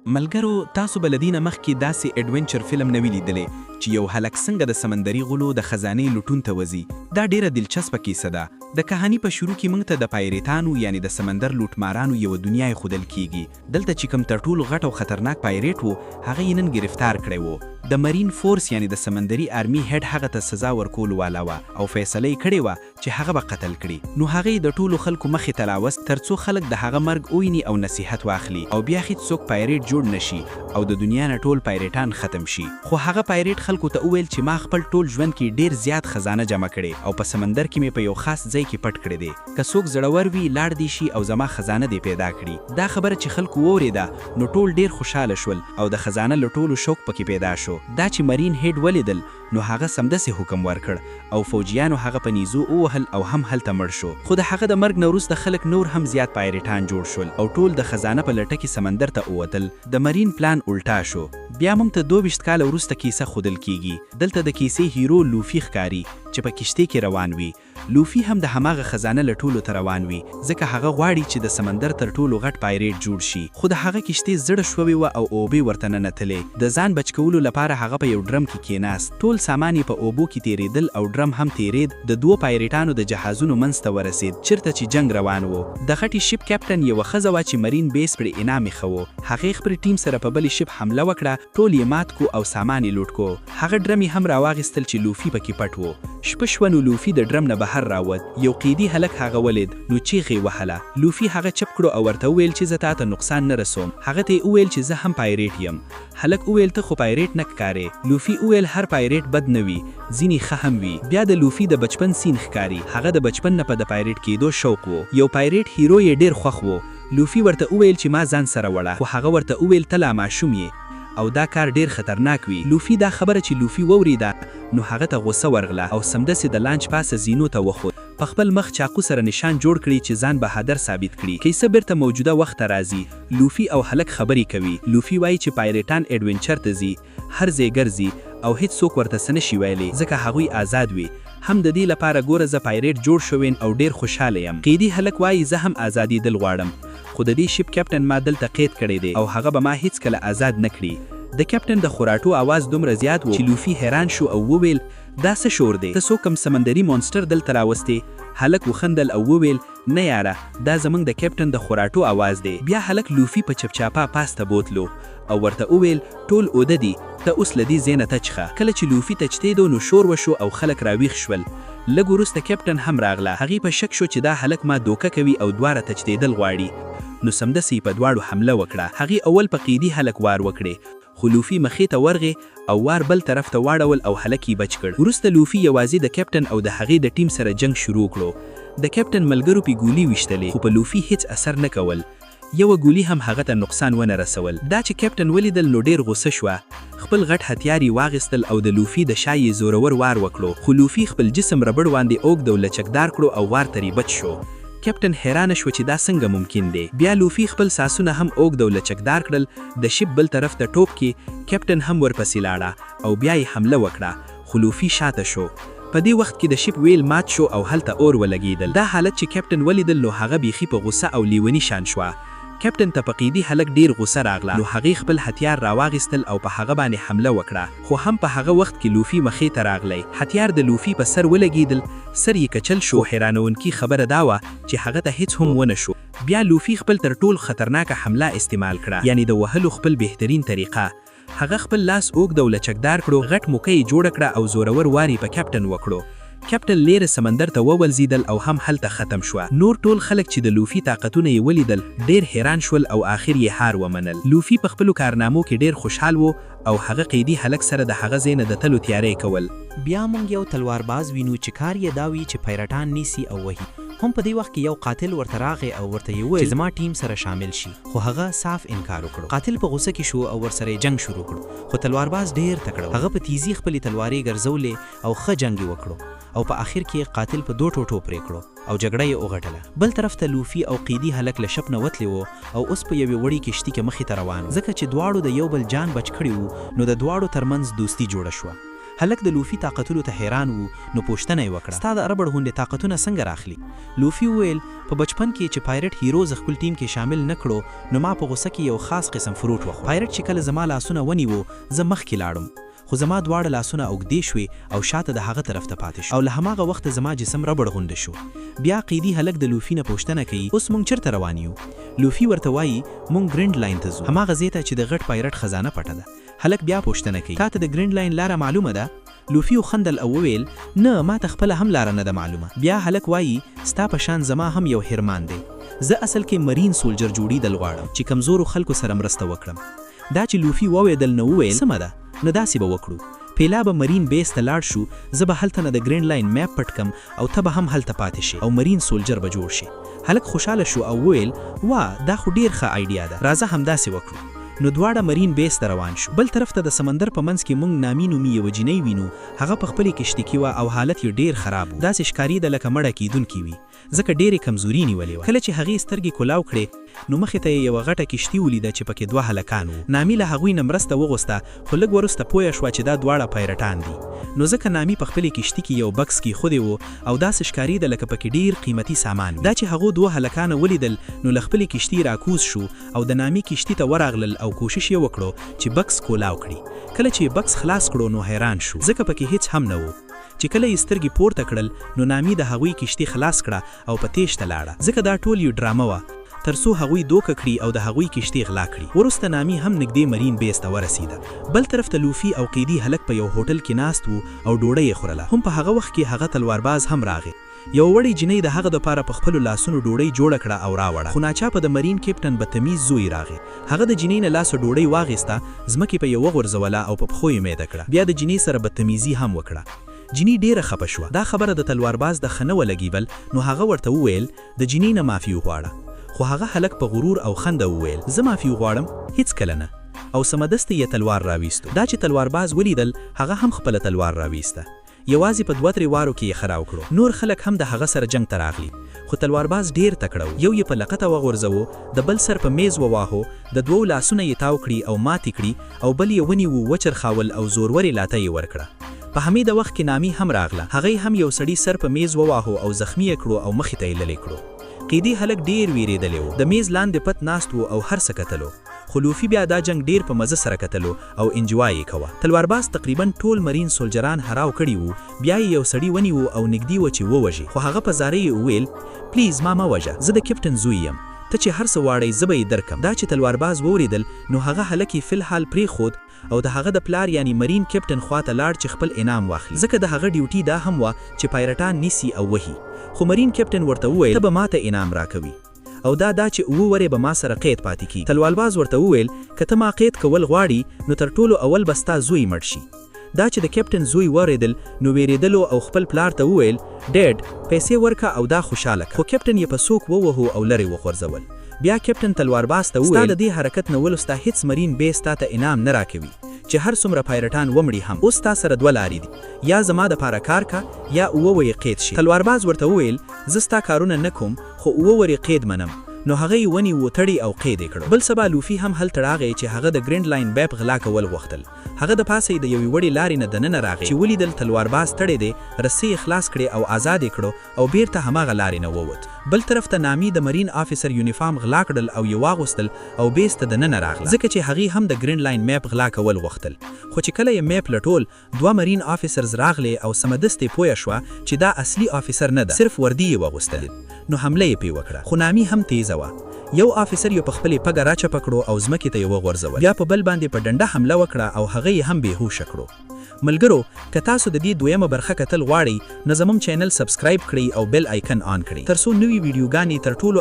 ملګرو تاسو بلدینه مخکې داسې اډونچر فلم نوی لیدلی چې یو هلک څنګه د سمندري غلو د خزانې لټون ته وځي. دا ډیره دلچسپه کیسه ده. د کهانی په شروع کې موږ ته د پایریټانو یعنی د سمندر لوټمارانو یو دنیا ښودل کیږي. دلته چې کوم تر ټولو غټ او خطرناک پایریټ وو هغه یې نن گرفتار کړی وو. د مرین فورس یعنی د سمندري آرمی هډ هغه ته سزا ورکول والا وه او فیصله یې کړې وه چې هغه به قتل کړي. نو هغه د ټولو خلکو مخې ته راوست ترڅو خلک د هغه مرګ وویني او نصیحت واخلي او بیا هیڅوک پایریټ جوړ نشي او د دنیا نه ټول پایریټان ختم شي. خو هغه پایریټ خلکو ته وویل چې ما خپل ټول ژوند کې ډیر زیات خزانه جمع کړې او په سمندر کې مې په یو خاص ځای کې پټ کړې دي. که څوک زړور وي لاړ دی شي او زما خزانه دی پیدا کړي. دا خبره چې خلکو واورېده نو ټول ډیر خوشاله شول او د خزانه لټولو شوق پکې پیدا شو. دا چې مرین هډ ولیدل نو هغه سمدسې حکم ورکړ او فوجیانو هغه په نیزو ووهل او هم هلته مړ شو. خو د هغه د مرګ نه وروسته خلک نور هم زیات پایریټان جوړ شول او ټول د خزانه په لټه کې سمندر ته ووتل. د مرین پلان الټا شو. بیا موږ ته 22 کاله وروسته کیسه ښودل کیږي. دلته د کیسې هیرو لوفي ښکاري چې په کشتۍ کې روان وي. لوفي هم د هماغه خزانه لټولو ته روان وي ځکه هغه غواړي چې د سمندر تر ټولو غټ پایریټ جوړ شي. خو د هغه کشتۍ زړه شوې وه او اوبې ورته ننوتلې. د ځان بچ کولو لپاره هغه په یو ډرم کې کېناست. ټول سامان یې په اوبو کې تیریدل او ډرم هم تیرید. د دوو پایریټانو د جهازونو منځ ته ورسید چیرته چې جنگ روان و. د غټې شپ کیپټن یوه ښځه وه چې مرین بیس پرې انعام ایښه و. هغې خپل ټیم سره په بلې شپ حمله وکړه. ټول یې مات کو او سامان یې لوټ کو. هغه ډرم یې هم راواغیستل چې لوفي پکې پټ و. شپه شوه نو لوفي د ډرم نه بهر راووت. یو قیدي هلک هغه ولید نو چیغې یې وهله. لوفي هغه چپ کړو او ورته وویل چې زه تاته نقصان نه رسوم. هغه ته یې وویل چې زه هم پایریټ یم. هلک وویل ته خو پایریټ نه ښکارې. لوفي وویل هر پایریټ بد نه وي ځینې ښه هم وي. بیا د لوفي د بچپن سین ښکاري. هغه د بچپن نه په د پایریټ کېدو شوق و. یو پایریټ هیرو یې ډیر خوښ و. لوفي ورته وویل چې ما ځان سره وړه خو هغه ورته وویل ته لا ماشوم یې او دا کار ډیر خطرناک وي. لوفي دا خبره چې لوفي واورېده نو هغه ته غوسه ورغله او سمدسې د لانچ پاسه زینو ته وخوت. په خپل مخ چاقو سره نشان جوړ کړي چې ځان بهادر ثابت کړي. کیسه بیرته موجوده وخت ته راځي. لوفي او هلک خبرې کوي. لوفي وایي چې پایریټان اډونچر ته ځي هر ځای ګرځي او هیڅ څوک ورته څه نشي ویلی ځکه هغوی آزاد وي. هم د دې لپاره ګوره زه پایریټ جوړ شوین او ډیر خوشحاله یم. قیدي هلک وایي زه هم ازادېدل غواړم خو د دې شپ کیپټن ما دلته قید کړی دی او هغه به ما هیڅکله آزاد نه کړي. د کیپټن د خوراټو आवाज دومره زیات و چې لوفي حیران شو او وویل دا څه شور دی؟ ته څو کوم سمندري مونسټر دلته راوستې؟ هلک وخندل او وویل نه یاره دا زموږ د کیپټن د خوراټو आवाज دی. بیا هلک لوفي په چپچاپا پاسته بوتلو او ورته وویل ټول اوده دي ته اوس له دې ځای نه تچخه. کله چې لوفي تچتېدو نو شور وشو او خلک راویښ شول. لږ وروسته کیپټن هم راغله. هغې په شک شو چې دا هلک ما دوکه کوي او دواړه تچتېدل غواړي. نو سمدسې په دواړو حمله وکړه. هغې اول په قیدي هلک وار وکړې خو لوفي مخې ته ورغې او وار بل طرف ته واړول او هلک یې بچ کړ. وروسته لوفي یوازې د کیپټن او د هغې د ټیم سره جنگ شروع کړو. د کیپټن ملګرو پې ګولي ویشتلې خو په لوفي هیڅ اثر نه کول. یوه ګولي هم هغه ته نقصان ونه رسول. دا چې کیپټن ولیدل نو ډیر غوسه شوه. خپل غټ هتیار یې واغیستل او د لوفي د شا یې زورور وار وکړو خو لوفي خپل جسم ربړ باندې اوږد او لچکدار کړو او وار ترې بچ شو. کیپټن حیرانه شو چې دا څنګه ممکن دی. بیا لوفي خپل ساسونه هم اوږد او لچکدار کړل. د شپ بل طرف ته ټوپ کې کیپټن هم ورپسې لاړه او بیا یې حمله وکړه خو لوفي شاته شو. په دې وخت کې د شپ ویل مات شو او هلته اور ولګېدل. دا حالت چې کیپټن ولیدل نو هغه بیخي په غوسه او لیوني شان شوه. کیپټن ته په قیدي هلک ډیر غوسه راغله نو هغې خپل هتیار راواغیستل او په هغه باندې حمله وکړه. خو هم په هغه وخت کې لوفي مخې ته راغلی. هتیار د لوفي په سر ولګېدل. سر یې کچل شو. حیرانونکي خبره دا وه چې هغه ته هیڅ هم ونه شو. بیا لوفي خپل تر ټولو خطرناکه حمله استعمال کړه یعنی د وهلو خپل بهترین طریقه. هغه خپل لاس اوږد او لچکدار کړو. غټ موقع یې جوړه کړه او زورور وار یې په کیپټن وکړو. کیپټن لیره سمندر ته وولزیدل او هم هلته ختم شوه. نور ټول خلک چې د لوفي طاقتونه یې ولیدل ډیر حیران شول او آخر یې هار ومنل. لوفي په خپلو کارنامو کې ډیر خوشحال و او هغه قیدي هلک سره د هغه ځای نه د تلو تیاری کول. بیا موږ یو تلوارباز وینو چې کار یې دا وي چې پیرټان نیسي او وهي. هم په دې وخت کې یو قاتل ورته راغی او ورته یې وویل چې زما ټیم سره شامل شي خو هغه صاف انکار وکړو. قاتل په غوسه کې شو او ورسره جنگ شروع کړو خو تلوارباز ډیر تکړه و. هغه په تیزی خپلې تلوارې ګرځولې او ښه جنګ یې وکړو او په آخر کې قاتل په 2 ټوټو پرې کړو او جګړه یې وغټله. بل طرف ته لوفي او قیدي هلک له شپ نه وتلی و او اوس په یوې وړې کشتۍ کې مخې ته روان ځکه چې دواړو د یو بل جان بچ کړي وو نو د دواړو ترمنځ دوستي جوړه شوه. هلک د لوفي طاقتونو ته حیران وو نو پوښتنه یې وکړه ستا د ربړ غوندې طاقتونه څنګه راخلي لوفي وویل په بچپن کې چې پایرټ هیروز خپل ټیم کې شامل نه کړو نو ما په غوسه کې یو خاص قسم فروټ وخوړ پایرټ چې کله زما لاسونه ونیوه زه مخکې لاړم خو زما دواړه لاسونه اوږدې شوې او شاته د هغه طرف ته پاتې شو او له هماغه وخته زما جسم ربړ غونډه شو بیا قیدي هلک د لوفي نه پوښتنه کوي اوس موږ چیرته روان یو لوفي ورته وایي موږ ګرینډ لاین ته ځو هماغه ځای ته چې د غټ پایرټ خزانه پټه ده هلک بیا پوښتنه کوي تاته د ګرینډ لاین لاره معلومه ده لوفي خندل او وویل نه ما ته خپله هم لاره نه ده معلومه بیا هلک وایي ستا په شان زما هم یو هرمان دی زه اصل کې مرین سولجر جوړیدل غواړم چې کمزورو خلکو سره مرسته وکړم دا چې لوفي وویدل نو وویل سمه ده نو داسې به وکړو پیلا به مرین بیس ته لاړ شو زه به هلته نه د ګرینډ لاین میپ پټ کم او ته به هم هلته پاتې شي او مرین سولجر به جوړ شي هلک خوشحاله شو او وویل وا دا خو ډیر ښه آیډیا ده راځه همداسې وکړو نو دواړه مرین بیس ته روان شو بل طرف ته د سمندر په منځ کې موږ نامي نومي یوه جینۍ وینو هغه په خپلې کشتۍ کې وه او حالت یې ډیر خراب و داسې ښکارېده لکه مړه کیدونکې وي ځکه ډیرې کمزوري نیولې وه کله چې هغې سترګې کولاو کړې نو مخې ته یې یوه غټه کشتي ولیده چې پکې دوه هلکان وو نامي له هغوی نه مرسته وغوسته خو لږ وروسته پوه شوه چې دا دواړه پایرټان دي نو ځکه نامي په خپلې کشتي کې یو بکس کیښودی و او داسې ښکارېده لکه پکې ډیر قیمتي سامان وي دا چې هغو دوه هلکانه ولیدل نو له خپلې کشتي راکوز شو او د نامي کشتي ته ورغلل او کوشش یې وکړو چې بکس کولاو کړي کله چې بکس خلاص کړو نو حیران شو ځکه پکې هیڅ هم نه و چې کله یې سترګې پورته کړل نو نامي د هغوی کشتي خلاص کړه او په تیښته لاړه ځکه دا ټول یو ډرامه وه ترڅو هغوی دوکه کړي او د هغوی کشتي غلا کړي وروسته نامي هم نږدې مرین بیس ته ورسېده بل طرف ته لوفي او قیدي هلک په یو هوټل کې ناست وو او ډوډۍ یې خوړله هم په هغه وخت کې هغه تلوارباز هم راغی یو وړې جینۍ د هغه دپاره په خپلو لاسونو ډوډۍ جوړه کړه او راوړه خو ناچاپه د مرین کیپټن بدتمیز زوی راغی هغه د جینۍ نه لاسه ډوډۍ واخیسته ځمکې په یې وغورځوله او په پښو یې میده کړه بیا د جینۍ سره بدتمیزي هم وکړه جینۍ ډیره خفه شوه دا خبره د تلوارباز د ښه نه ولګېدل نو هغه ورته وویل د جینۍ نه معافي وغواړه خو هغه هلک په غرور او خنده وویل زه معافي وغواړم هیڅ کله نه او سمدسته یې تلوار راویستو دا چې تلوارباز ولیدل هغه هم خپله تلوار راویسته یوازې په 2-3 وارو کې یې خراو کړو نور خلک هم د هغه سره جنگ ته راغلي خو تلوارباز ډیر تکړه یو یې په لقطه وغورځوو د بل سر په میز وواهو د دوو لاسونه یې تاو کړي او ماتې کړي او بل یې ونیوو وچرخاول او زورورې لاته یې ورکړه په همې د وخت کې نامي هم راغله هغې هم یو سړي سر په میز وواهو او زخمی یې کړو او مخې ته یې للې کړو قیدي هلک ډیر ویریدلی و د میز لاندې پت ناست و او هر څه کتلو خو لوفي بیا دا جنگ ډیر په مزه سره کتلو او انجوای یې کوه تلوارباز تقریبا ټول مرین سولجران هراو کړي وو بیا یې یو سړي ونیو او نږدې و چې ووژي خو هغه په زارۍ یې وویل پلیز ما مه وژه زه د کیپټن زوی یم ته چې هر څه واړی زه به یې درکم دا چې تلوارباز ووریدل نو هغه هلک یې فلحال پرېښود او د هغه د پلار یعنی مرین کیپټن خواته لاړ چې خپل انعام واخلي ځکه د هغه ډیوټي دا هم وه چې پایرټان نیسي او وهي خو مرین کیپټن ورته وویل ته به ماته انعام راکوي او دا چې 7 ورې به ما سره قید پاتې کی تلوارباز ورته وویل که ته ما قید کول غواړي نو تر ټولو اول به ستا زوی مړ شي دا چې د کیپټن زوی واورېدل نو ویرېدلو او خپل پلار ته وویل ډیډ پیسې ورکه او دا خوشحاله خو کیپټن یې په څوک ووهو او لرې وغورځول بیا کیپټن تلوارباز ته وویل ستا د دې حرکت نه ولسته هیڅ مرین بیس تا ته انعام نه راکوي چې هر څومره پایرټان ومړي هم اوس تا سره 2 لارې دي یا زما دپاره کار کا یا 7 ورې قید شي تلوارباز ورته وویل زه ستا کارونه نه کوم خو 7 ورې قید منم نو هغه یې ونیو تړي او قید یې کړو بل سبا لوفي هم هلته راغی چې هغه د ګرینډ لاین میپ غلا کول غوښتل هغه د پاسه د یوې وړې لارې نه دننه راغی چې ولیدل تلوارباز تړی دی رسۍ یې خلاص کړې او آزاد یې کړو او بیرته هماغه لارې نه ووت بل طرف ته نامي د مرین آفیسر یونیفارم غلا کړل او یې واغوستل او بیس ته دننه راغله ځکه چې هغې هم د ګرینډ لاین میپ غلا کول غوښتل خو چې کله یې میپ لټول 2 مرین آفیسرز راغلي او سمدستې پوه شوه چې دا اصلي آفیسر نه ده صرف وردي یې واغوستل نو حمله یې پې وکړه خو نامي هم تیزه وه یو آفیسر یې په خپلې پګه راچپه کړو او ځمکې ته یې وغورځول بیا په بل باندې په ډنډه حمله وکړه او هغه یې هم بېهوشه کړو ملګرو که تاسو د دې دویمه برخه کتل غواړئ نو زموږ چینل سبسکرایب کړئ او بیل آیکن آن کړئ ترڅو نوې ویډیوګانې تر ټولو